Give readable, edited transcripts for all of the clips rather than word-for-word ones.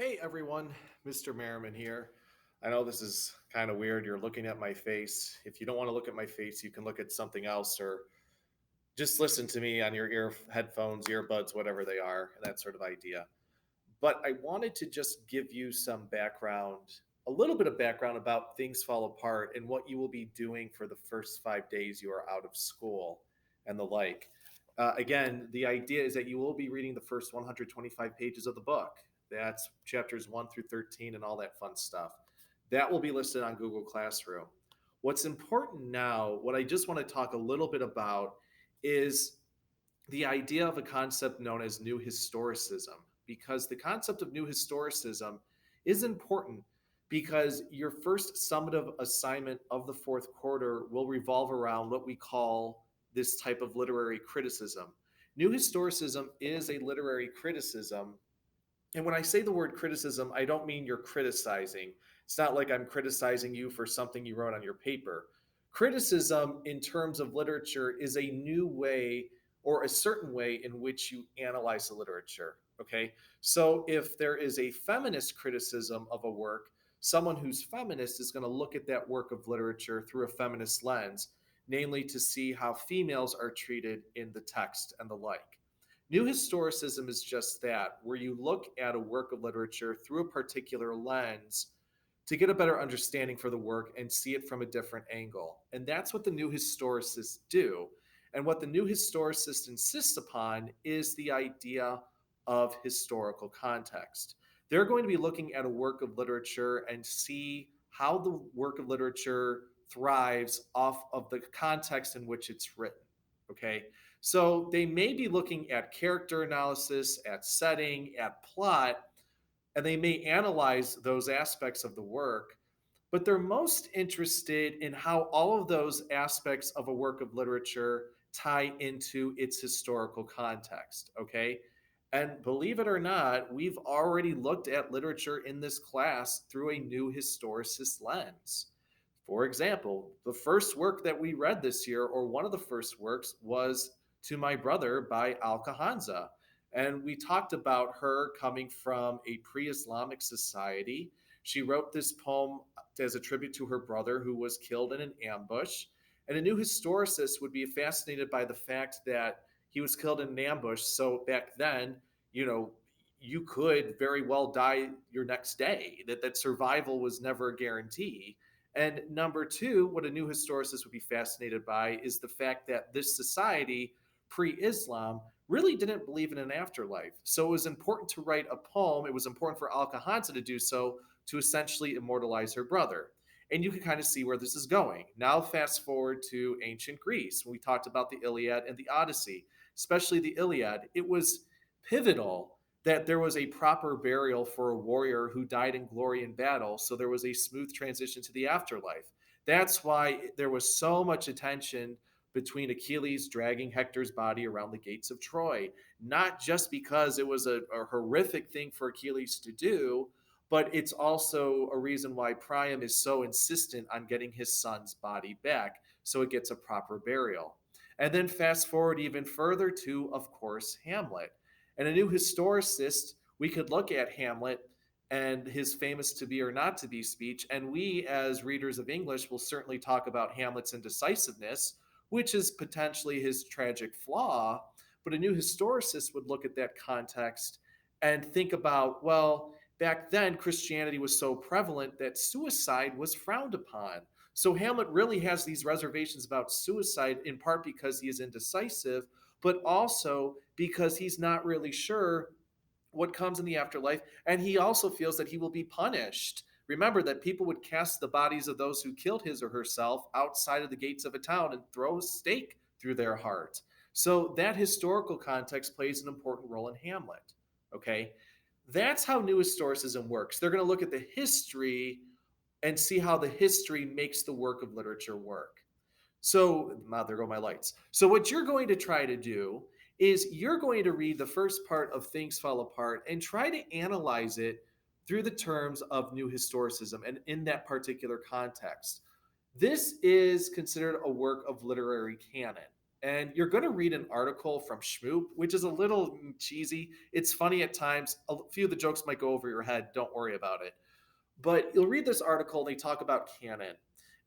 Hey everyone, Mr. Merriman here. I know this is kind of weird. You're looking at my face. If you don't want to look at my face, you can look at something else or just listen to me on your headphones, earbuds, whatever they are, that sort of idea. But I wanted to just give you some background, a little bit of background about Things Fall Apart and what you will be doing for the first 5 days you are out of school and the like. Again, the idea is that you will be reading the first 125 pages of the book. That's chapters 1 through 13 and all that fun stuff. That will be listed on Google Classroom. What's important now, what I just want to talk a little bit about is the idea of a concept known as new historicism, because the concept of new historicism is important because your first summative assignment of the fourth quarter will revolve around what we call this type of literary criticism. New historicism is a literary criticism. And when I say the word criticism, I don't mean you're criticizing. It's not like I'm criticizing you for something you wrote on your paper. Criticism, in terms of literature, is a new way or a certain way in which you analyze the literature. Okay. So if there is a feminist criticism of a work, someone who's feminist is going to look at that work of literature through a feminist lens, namely to see how females are treated in the text and the like. New historicism is just that, where you look at a work of literature through a particular lens to get a better understanding for the work and see it from a different angle. And that's what the new historicists do. And what the new historicist insists upon is the idea of historical context. They're going to be looking at a work of literature and see how the work of literature thrives off of the context in which it's written. Okay. So they may be looking at character analysis, at setting, at plot, and they may analyze those aspects of the work, but they're most interested in how all of those aspects of a work of literature tie into its historical context. Okay. And believe it or not, we've already looked at literature in this class through a new historicist lens. For example, the first work that we read this year, or one of the first works, was To My Brother by Alcahanza. And we talked about her coming from a pre Islamic society. She wrote this poem as a tribute to her brother who was killed in an ambush. And a new historicist would be fascinated by the fact that he was killed in an ambush. So back then, you know, you could very well die your next day, that survival was never a guarantee. And number two, what a new historicist would be fascinated by is the fact that this society, pre Islam, really didn't believe in an afterlife. So it was important to write a poem. It was important for Alcahanza to do so to essentially immortalize her brother. And you can kind of see where this is going. Now, fast forward to ancient Greece, when we talked about the Iliad and the Odyssey, especially the Iliad. It was pivotal that there was a proper burial for a warrior who died in glory in battle. So there was a smooth transition to the afterlife. That's why there was so much attention between Achilles dragging Hector's body around the gates of Troy, not just because it was a horrific thing for Achilles to do, but it's also a reason why Priam is so insistent on getting his son's body back so it gets a proper burial. And then fast forward even further to, of course, Hamlet. And a new historicist, we could look at Hamlet and his famous to be or not to be speech. And we, as readers of English, will certainly talk about Hamlet's indecisiveness, which is potentially his tragic flaw. But a new historicist would look at that context and think about, well, back then Christianity was so prevalent that suicide was frowned upon. So Hamlet really has these reservations about suicide, in part because he is indecisive, but also because he's not really sure what comes in the afterlife. And he also feels that he will be punished. Remember that people would cast the bodies of those who killed his or herself outside of the gates of a town and throw a stake through their heart. So that historical context plays an important role in Hamlet. Okay. That's how new historicism works. They're going to look at the history and see how the history makes the work of literature work. So, there go my lights. So, what you're going to try to do is you're going to read the first part of Things Fall Apart and try to analyze it through the terms of new historicism and in that particular context. This is considered a work of literary canon. And you're going to read an article from Schmoop, which is a little cheesy. It's funny at times. A few of the jokes might go over your head. Don't worry about it. But you'll read this article, they talk about canon.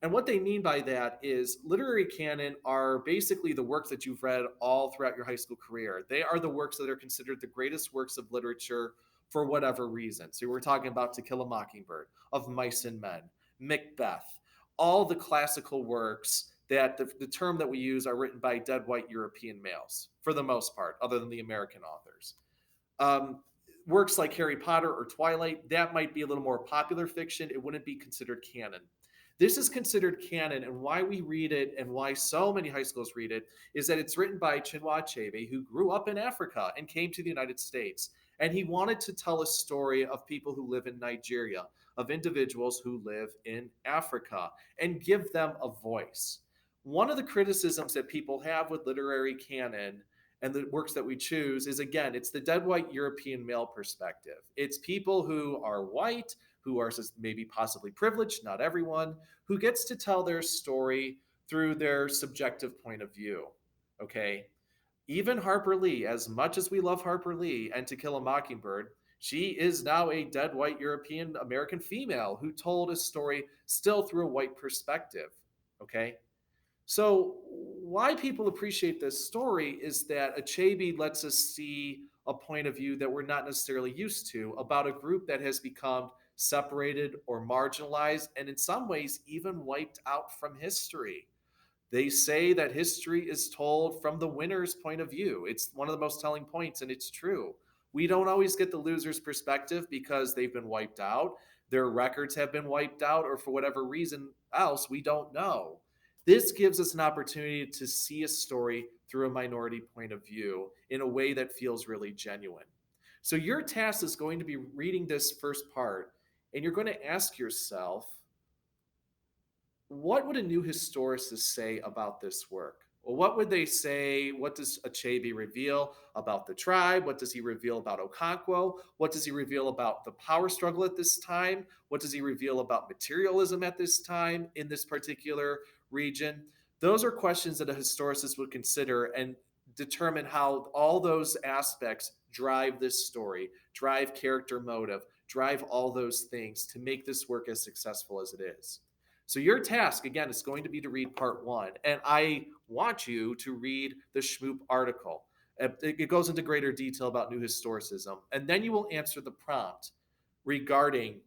And what they mean by that is literary canon are basically the works that you've read all throughout your high school career. They are the works that are considered the greatest works of literature for whatever reason. So we're talking about To Kill a Mockingbird, Of Mice and Men, Macbeth, all the classical works that the term that we use are written by dead white European males for the most part, other than the American authors. Um, Works like Harry Potter or Twilight, that might be a little more popular fiction. It wouldn't be considered canon. This is considered canon, and why we read it and why so many high schools read it is that it's written by Chinua Achebe, who grew up in Africa and came to the United States. And he wanted to tell a story of people who live in Nigeria, of individuals who live in Africa, and give them a voice. One of the criticisms that people have with literary canon and the works that we choose is, again, it's the dead white European male perspective. It's people who are white, who are maybe possibly privileged, not everyone, who gets to tell their story through their subjective point of view. Okay. Even Harper Lee, as much as we love Harper Lee and To Kill a Mockingbird, she is now a dead white European American female who told a story still through a white perspective. Okay. So, why people appreciate this story is that Achebe lets us see a point of view that we're not necessarily used to about a group that has become separated or marginalized and, in some ways, even wiped out from history. They say that history is told from the winner's point of view. It's one of the most telling points, and it's true. We don't always get the loser's perspective because they've been wiped out, their records have been wiped out, or for whatever reason else, we don't know. This gives us an opportunity to see a story through a minority point of view in a way that feels really genuine. So, your task is going to be reading this first part, and you're going to ask yourself, what would a new historicist say about this work? Well, what would they say? What does Achebe reveal about the tribe? What does he reveal about Okonkwo? What does he reveal about the power struggle at this time? What does he reveal about materialism at this time in this particular region? Those are questions that a historicist would consider and determine how all those aspects drive this story, drive character motive, drive all those things to make this work as successful as it is. So your task, again, is going to be to read part one. And I want you to read the Schmoop article. It goes into greater detail about New Historicism. And then you will answer the prompt regarding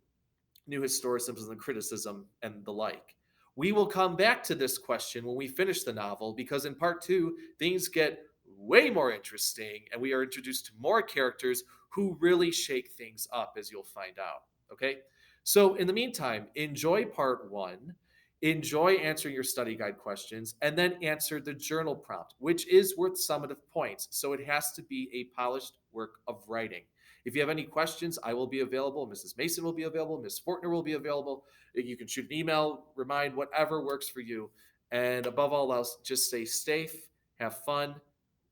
New Historicism and criticism and the like. We will come back to this question when we finish the novel because in part two, things get way more interesting and we are introduced to more characters who really shake things up, as you'll find out. Okay? So, in the meantime, enjoy part one, enjoy answering your study guide questions, and then answer the journal prompt, which is worth summative points. So, it has to be a polished work of writing. If you have any questions, I will be available. Mrs. Mason will be available. Ms. Fortner will be available. You can shoot an email, remind, whatever works for you. And above all else, just stay safe, have fun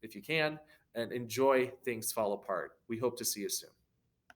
if you can, and enjoy Things Fall Apart. We hope to see you soon.